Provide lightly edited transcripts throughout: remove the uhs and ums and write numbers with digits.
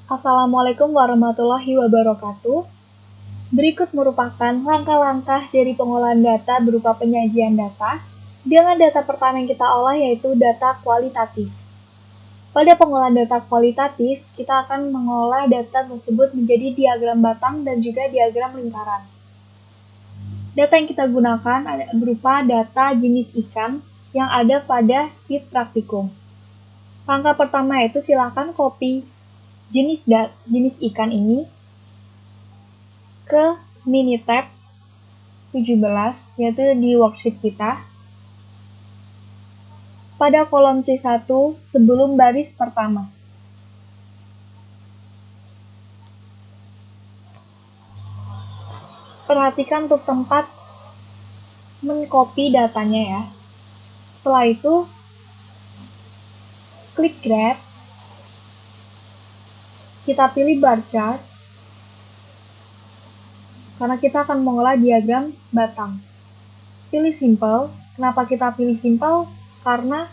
Assalamualaikum warahmatullahi wabarakatuh. Berikut merupakan langkah-langkah dari pengolahan data berupa penyajian data. Dengan data pertama yang kita olah yaitu data kualitatif. Pada pengolahan data kualitatif, kita akan mengolah data tersebut menjadi diagram batang dan juga diagram lingkaran. Data yang kita gunakan berupa data jenis ikan yang ada pada sheet praktikum. Langkah pertama yaitu silakan copy jenis ikan ini ke Minitab 17, yaitu di worksheet kita. Pada kolom C1 sebelum baris pertama. Perhatikan untuk tempat mengcopy datanya ya. Setelah itu, klik grab. Kita pilih bar chart. Karena kita akan mengolah diagram batang. Pilih simple. Kenapa kita pilih simple? Karena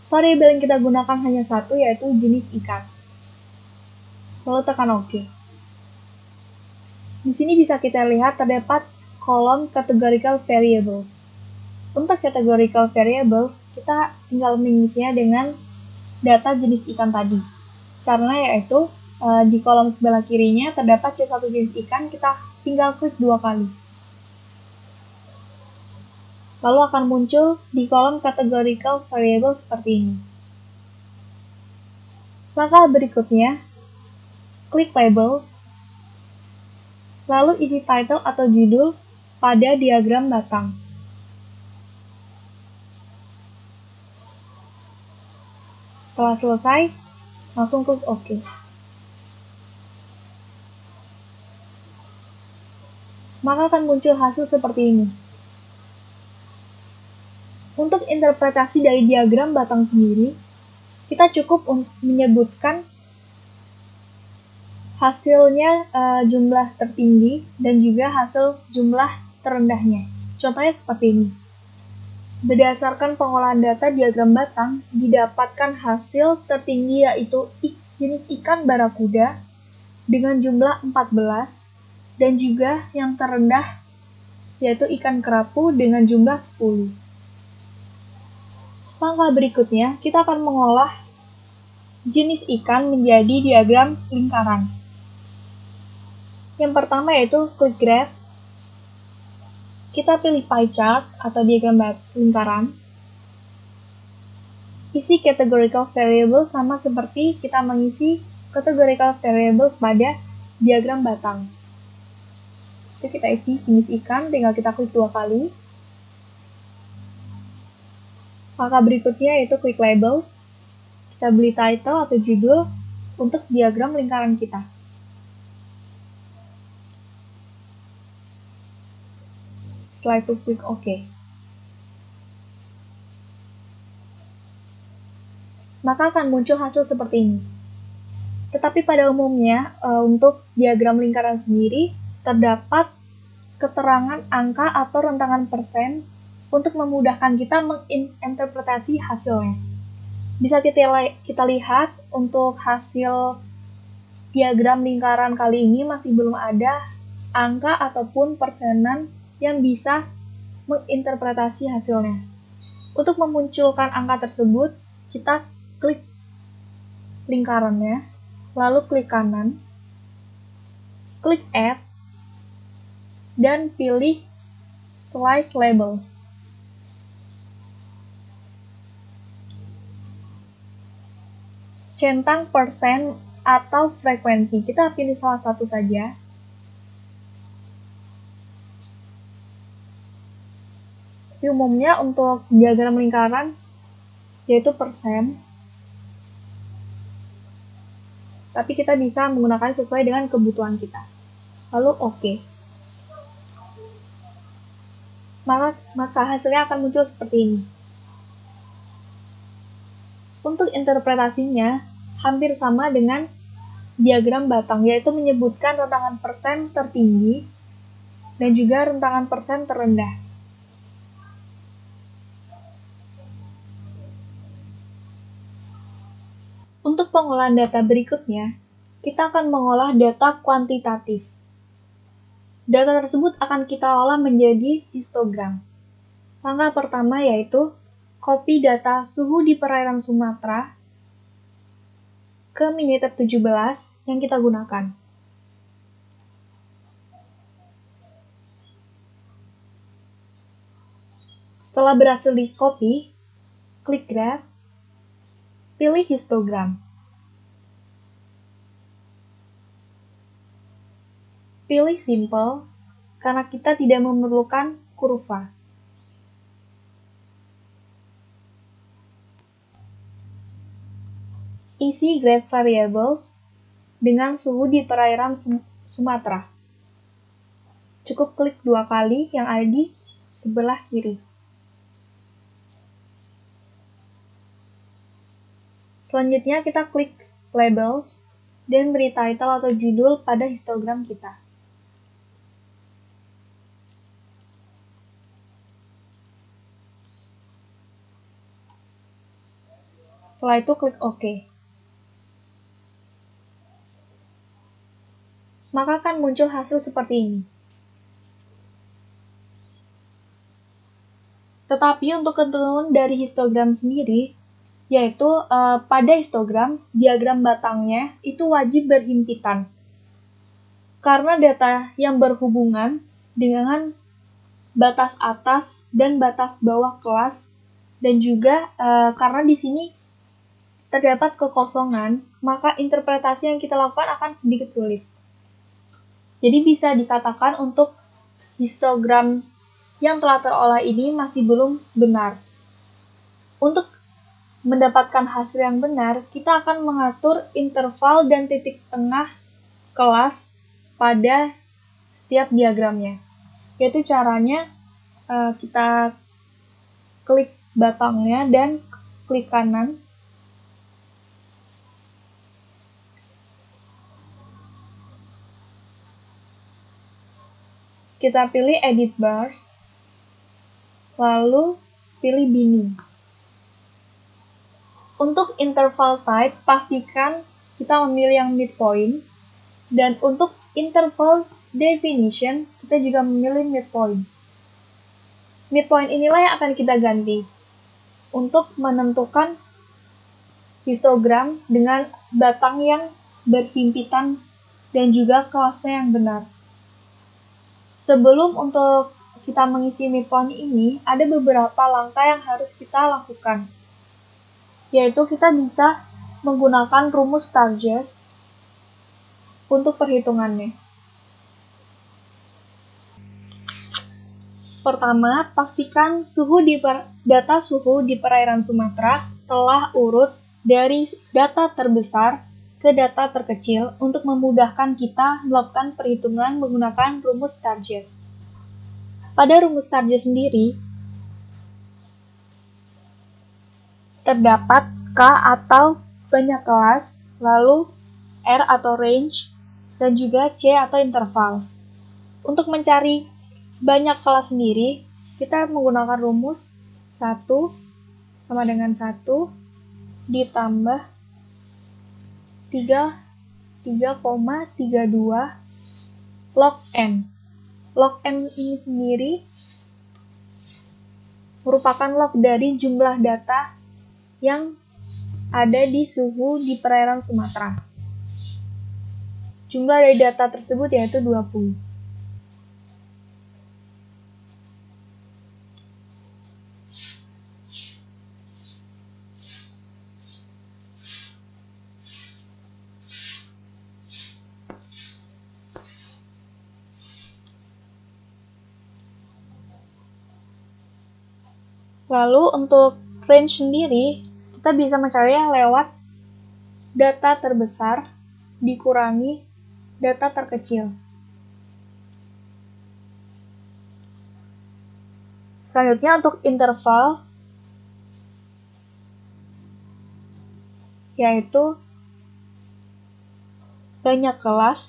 variabel yang kita gunakan hanya satu, yaitu jenis ikan. Lalu tekan OK. Di sini bisa kita lihat terdapat kolom categorical variables. Untuk categorical variables, kita tinggal mengisinya dengan data jenis ikan tadi. Caranya yaitu di kolom sebelah kirinya terdapat C1 jenis ikan, kita tinggal klik 2 kali. Lalu akan muncul di kolom categorical variable seperti ini. Langkah berikutnya, klik labels, lalu isi title atau judul pada diagram batang. Setelah selesai, langsung klik OK. Maka akan muncul hasil seperti ini. Untuk interpretasi dari diagram batang sendiri, kita cukup menyebutkan hasilnya jumlah tertinggi dan juga hasil jumlah terendahnya. Contohnya seperti ini. Berdasarkan pengolahan data diagram batang, didapatkan hasil tertinggi yaitu jenis ikan barakuda dengan jumlah 14 dan juga yang terendah yaitu ikan kerapu dengan jumlah 10. Langkah berikutnya, kita akan mengolah jenis ikan menjadi diagram lingkaran. Yang pertama yaitu klik graph. Kita pilih pie chart atau diagram lingkaran. Isi categorical variable sama seperti kita mengisi categorical variables pada diagram batang. Jadi kita isi jenis ikan, tinggal kita klik 2 kali. Langkah berikutnya yaitu klik labels. Kita beri title atau judul untuk diagram lingkaran kita. Setelah itu klik OK. Maka akan muncul hasil seperti ini. Tetapi pada umumnya, untuk diagram lingkaran sendiri, terdapat keterangan angka atau rentangan persen untuk memudahkan kita menginterpretasi hasilnya. Bisa kita lihat untuk hasil diagram lingkaran kali ini masih belum ada angka ataupun persenan yang bisa menginterpretasi hasilnya. Untuk memunculkan angka tersebut, kita klik lingkarannya, lalu klik kanan, klik Add, dan pilih Slice Labels. Centang persen atau frekuensi, kita pilih salah satu saja. Tapi umumnya untuk diagram lingkaran yaitu persen. Tapi kita bisa menggunakan sesuai dengan kebutuhan kita. Lalu OK. Maka hasilnya akan muncul seperti ini. Untuk interpretasinya hampir sama dengan diagram batang, yaitu menyebutkan rentangan persen tertinggi dan juga rentangan persen terendah. Untuk pengolahan data berikutnya, kita akan mengolah data kuantitatif. Data tersebut akan kita olah menjadi histogram. Langkah pertama yaitu copy data suhu di perairan Sumatera ke Minitab 17 yang kita gunakan. Setelah berhasil di-copy, klik graph, pilih histogram. Pilih simple, karena kita tidak memerlukan kurva. Isi graph variables dengan suhu di perairan Sumatera. Cukup klik 2 kali yang ada di sebelah kiri. Selanjutnya kita klik labels dan beri title atau judul pada histogram kita. Setelah itu klik OK. Maka akan muncul hasil seperti ini. Tetapi untuk ketentuan dari histogram sendiri, yaitu pada histogram, diagram batangnya itu wajib berhimpitan. Karena data yang berhubungan dengan batas atas dan batas bawah kelas, dan juga karena di sini terdapat kekosongan, maka interpretasi yang kita lakukan akan sedikit sulit. Jadi bisa dikatakan untuk histogram yang telah terolah ini masih belum benar. Untuk mendapatkan hasil yang benar, kita akan mengatur interval dan titik tengah kelas pada setiap diagramnya. Yaitu caranya kita klik batangnya dan klik kanan. Kita pilih edit bars, lalu pilih binning. Untuk interval type, pastikan kita memilih yang midpoint, dan untuk interval definition, kita juga memilih midpoint. Midpoint inilah yang akan kita ganti untuk menentukan histogram dengan batang yang berhimpitan dan juga kelasnya yang benar. Sebelum untuk kita mengisi midpoint ini, ada beberapa langkah yang harus kita lakukan. Yaitu kita bisa menggunakan rumus Sturges untuk perhitungannya. Pertama, pastikan data suhu di perairan Sumatera telah urut dari data terbesar ke data terkecil untuk memudahkan kita melakukan perhitungan menggunakan rumus Sturges. Pada rumus Sturges sendiri, terdapat K atau banyak kelas, lalu R atau range, dan juga C atau interval. Untuk mencari banyak kelas sendiri, kita menggunakan rumus 1 sama dengan 1 ditambah 3,32 log N. Log N ini sendiri merupakan log dari jumlah data yang ada di suhu di perairan Sumatera. Jumlah dari data tersebut yaitu 20. Lalu untuk range sendiri, kita bisa mencarinya lewat data terbesar dikurangi data terkecil. Selanjutnya untuk interval, yaitu banyak kelas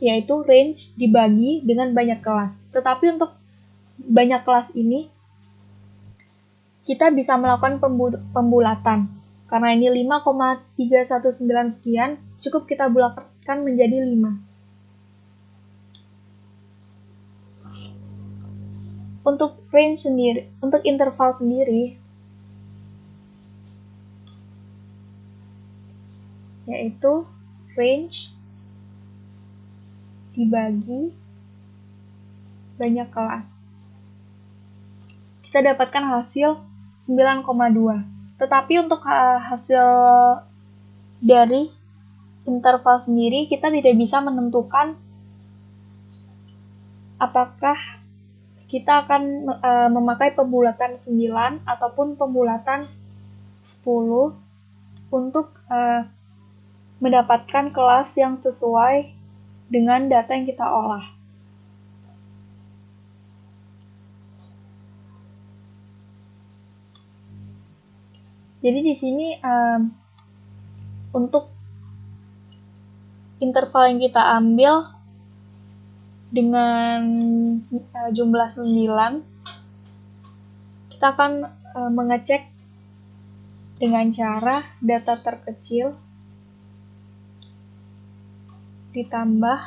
yaitu range dibagi dengan banyak kelas. Tetapi untuk banyak kelas ini, kita bisa melakukan pembulatan. Karena ini 5,319 sekian, cukup kita bulatkan menjadi 5. Untuk range sendiri, untuk interval sendiri, yaitu range dibagi banyak kelas. Kita dapatkan hasil 9,2. Tetapi untuk hasil dari interval sendiri, kita tidak bisa menentukan apakah kita akan memakai pembulatan 9 ataupun pembulatan 10 untuk mendapatkan kelas yang sesuai dengan data yang kita olah. Jadi di sini untuk interval yang kita ambil dengan jumlah 9, kita akan mengecek dengan cara data terkecil ditambah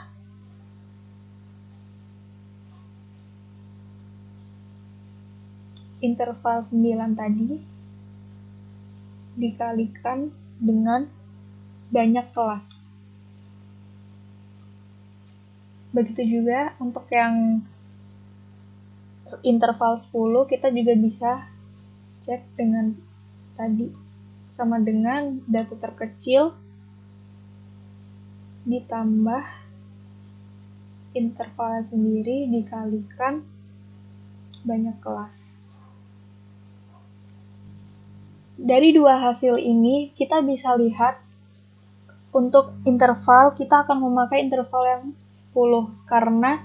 interval 9 tadi dikalikan dengan banyak kelas. Begitu juga untuk yang interval 10, kita juga bisa cek dengan tadi, sama dengan data terkecil ditambah interval sendiri dikalikan banyak kelas. Dari dua hasil ini, kita bisa lihat untuk interval, kita akan memakai interval yang 10 karena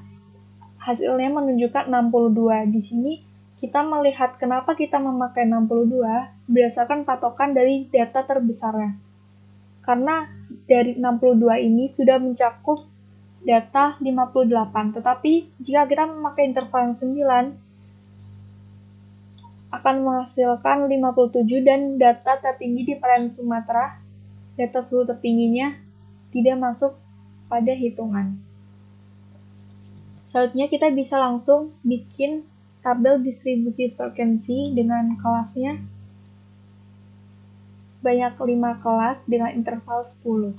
hasilnya menunjukkan 62. Di sini kita melihat kenapa kita memakai 62 berdasarkan patokan dari data terbesarnya. Karena dari 62 ini sudah mencakup data 58, tetapi jika kita memakai interval yang 9 akan menghasilkan 57 dan data tertinggi di perairan Sumatera, data suhu tertingginya tidak masuk pada hitungan. Selanjutnya kita bisa langsung bikin tabel distribusi frekuensi dengan kelasnya sebanyak 5 kelas dengan interval 10.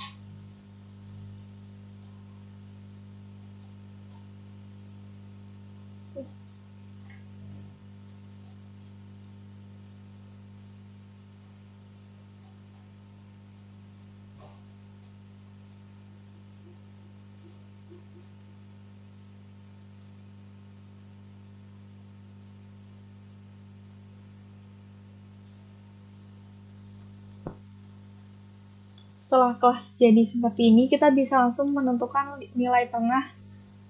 Setelah kelas jadi seperti ini, kita bisa langsung menentukan nilai tengah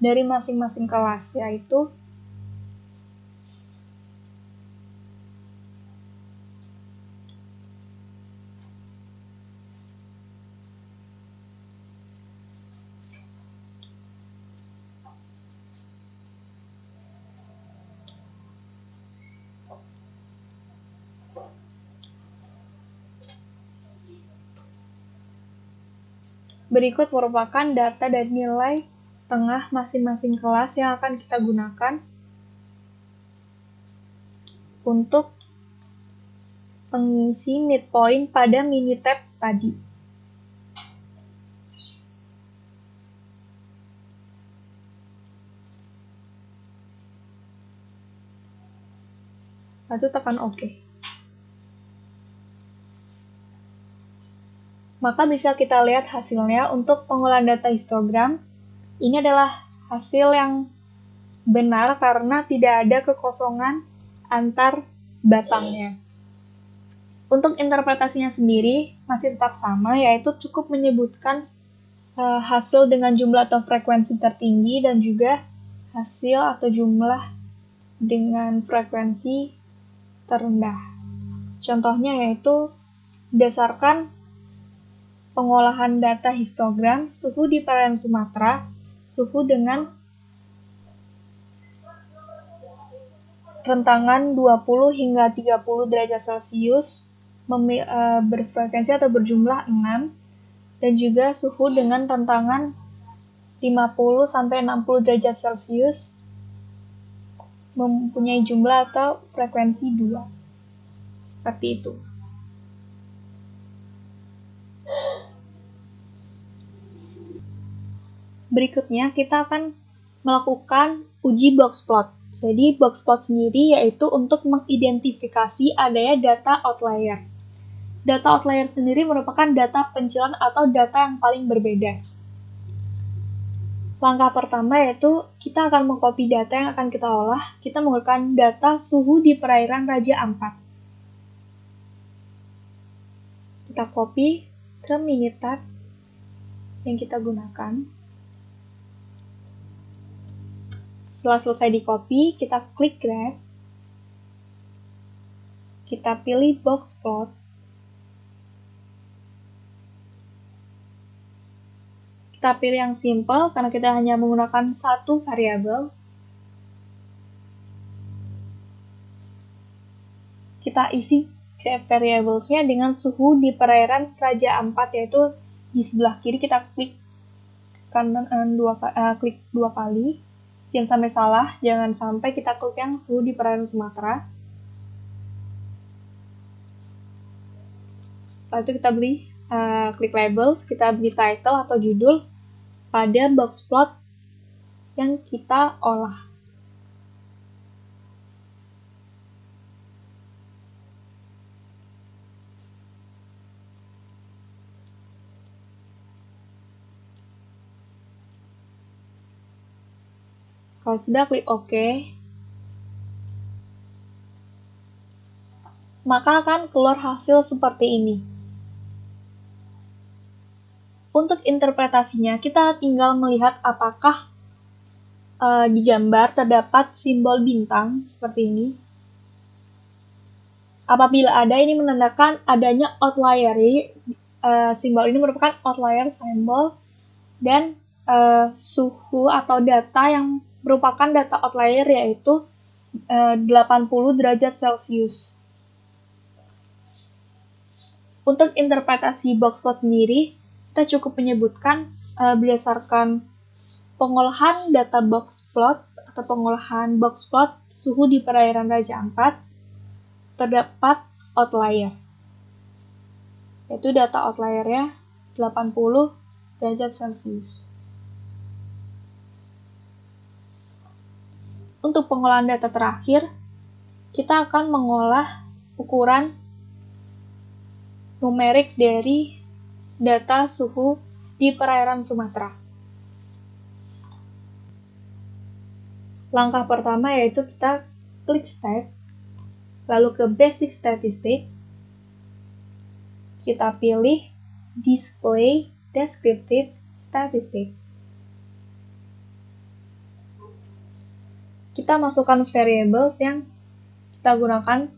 dari masing-masing kelas, yaitu berikut merupakan data dan nilai tengah masing-masing kelas yang akan kita gunakan untuk pengisi midpoint pada Minitab tadi. Lalu tekan OK. Maka bisa kita lihat hasilnya untuk pengolahan data histogram. Ini adalah hasil yang benar karena tidak ada kekosongan antar batangnya. Untuk interpretasinya sendiri masih tetap sama, yaitu cukup menyebutkan hasil dengan jumlah atau frekuensi tertinggi dan juga hasil atau jumlah dengan frekuensi terendah. Contohnya yaitu berdasarkan pengolahan data histogram, suhu di perairan Sumatera, suhu dengan rentangan 20 hingga 30 derajat Celcius berfrekuensi atau berjumlah 6, dan juga suhu dengan rentangan 50-60 derajat Celcius mempunyai jumlah atau frekuensi 2. Seperti itu. Berikutnya kita akan melakukan uji boxplot. Jadi boxplot sendiri yaitu untuk mengidentifikasi adanya data outlier. Data outlier sendiri merupakan data pencilan atau data yang paling berbeda. Langkah pertama yaitu kita akan mengcopy data yang akan kita olah. Kita menggunakan data suhu di perairan Raja Ampat. Kita copy ke Minitab yang kita gunakan. Setelah selesai di copy, kita klik grab. Kita pilih boxplot. Kita pilih yang simple karena kita hanya menggunakan satu variabel. Kita isi variablesnya dengan suhu di perairan Raja Ampat, yaitu di sebelah kiri kita klik kanan klik 2 kali. Jangan sampai salah, jangan sampai kita klik yang suhu di perairan Sumatera. Setelah itu kita klik labels, kita beri title atau judul pada boxplot yang kita olah. Kalau sudah, klik OK. Maka akan keluar hasil seperti ini. Untuk interpretasinya, kita tinggal melihat apakah di gambar terdapat simbol bintang seperti ini. Apabila ada, ini menandakan adanya outlier. Jadi, simbol ini merupakan outlier symbol, dan suhu atau data yang merupakan data outlier yaitu 80 derajat Celcius. Untuk interpretasi boxplot sendiri, kita cukup menyebutkan berdasarkan pengolahan data boxplot atau pengolahan boxplot suhu di perairan Raja Ampat, terdapat outlier. Yaitu data outliernya 80 derajat Celcius. Untuk pengolahan data terakhir, kita akan mengolah ukuran numerik dari data suhu di perairan Sumatera. Langkah pertama yaitu kita klik Stat, lalu ke Basic Statistic, kita pilih Display Descriptive Statistic. Kita masukkan variables yang kita gunakan,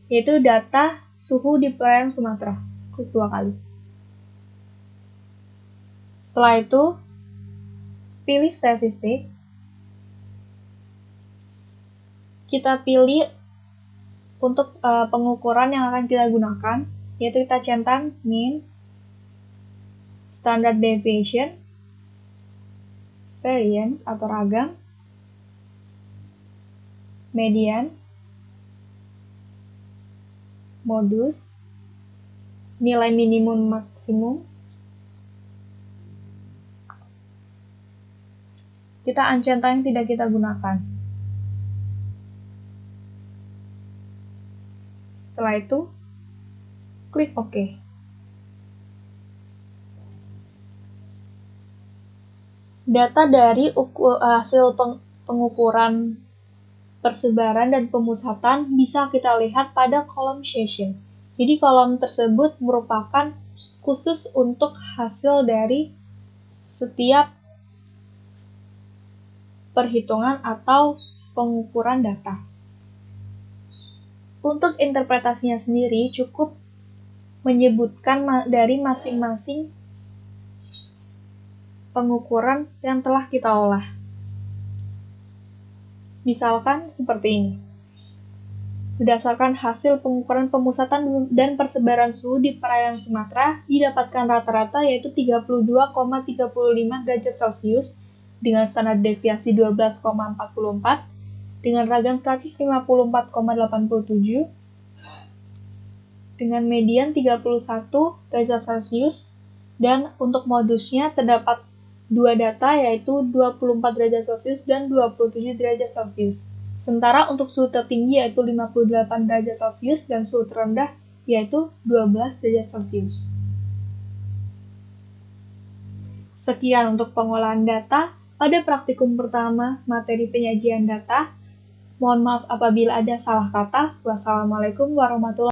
yaitu data suhu di perairan Sumatera. Klik 2 kali. Setelah itu, pilih statistik. Kita pilih untuk pengukuran yang akan kita gunakan, yaitu kita centang mean, standard deviation, variance atau ragam, median, modus, nilai minimum maksimum. Kita uncentang yang tidak kita gunakan. Setelah itu, klik OK. Data dari hasil pengukuran persebaran dan pemusatan bisa kita lihat pada kolom session. Jadi kolom tersebut merupakan khusus untuk hasil dari setiap perhitungan atau pengukuran data. Untuk interpretasinya sendiri cukup menyebutkan dari masing-masing pengukuran yang telah kita olah. Misalkan seperti ini. Berdasarkan hasil pengukuran pemusatan dan persebaran suhu di perairan Sumatera, didapatkan rata-rata yaitu 32,35 derajat Celcius dengan standar deviasi 12,44, dengan ragam 154,87, dengan median 31 derajat Celcius, dan untuk modusnya terdapat dua data yaitu 24 derajat Celcius dan 27 derajat Celcius. Sementara untuk suhu tertinggi yaitu 58 derajat Celcius dan suhu terendah yaitu 12 derajat Celcius. Sekian untuk pengolahan data pada praktikum pertama materi penyajian data. Mohon maaf apabila ada salah kata. Wassalamualaikum warahmatullahi wabarakatuh.